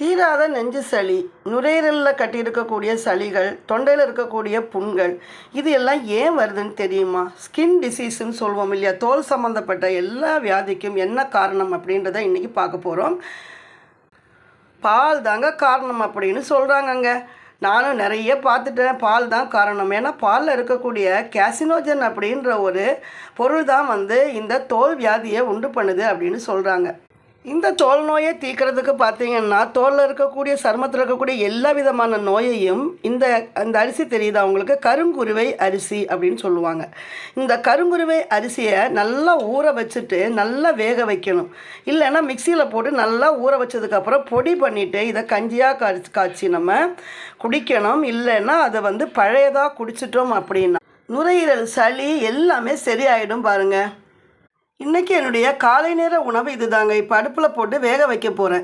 தீராத நெஞ்சு சளி, நுரையீரலில் கட்டியிருக்கக்கூடிய சளிகள், தொண்டையில் இருக்கக்கூடிய புண்கள், இது எல்லாம் ஏன் வருதுன்னு தெரியுமா? ஸ்கின் டிசீஸ்ன்னு சொல்லுவோம் இல்லையா? தோல் சம்மந்தப்பட்ட எல்லா வியாதிக்கும் என்ன காரணம் அப்படின்றத இன்றைக்கி பார்க்க போகிறோம். பால் தாங்க காரணம் அப்படின்னு சொல்கிறாங்கங்க. நானும் நிறைய பார்த்துட்டேன். பால் தான் காரணம். ஏன்னா பாலில் இருக்கக்கூடிய கேசினோஜன் அப்படின்ற ஒரு பொருள் தான் இந்த தோல் வியாதியை உண்டு பண்ணுது அப்படின்னு சொல்கிறாங்க. இந்த தோல் நோயை தீர்க்கறதுக்கு பார்த்தீங்கன்னா, தோலில் இருக்கக்கூடிய சருமத்தில் இருக்கக்கூடிய எல்லா விதமான நோயையும் அந்த அரிசி தெரியுது அவங்களுக்கு, கருங்குருவை அரிசி அப்படின்னு சொல்லுவாங்க. இந்த கருங்குருவை அரிசியை நல்லா ஊற வச்சுட்டு நல்லா வேக வைக்கணும். இல்லைன்னா மிக்சியில் போட்டு நல்லா ஊற வச்சதுக்கப்புறம் பொடி பண்ணிவிட்டு இதை கஞ்சியாக காய்ச்சி நம்ம குடிக்கணும். இல்லைன்னா அதை பழையதாக குடிச்சிட்டோம் அப்படின்னா நுரையீரல், சளி எல்லாமே சரியாயிடும் பாருங்கள். இன்றைக்கி என்னுடைய காலை நேர உணவு இதுதாங்க. இப்போ அடுப்பில் போட்டு வேக வைக்க போகிறேன்.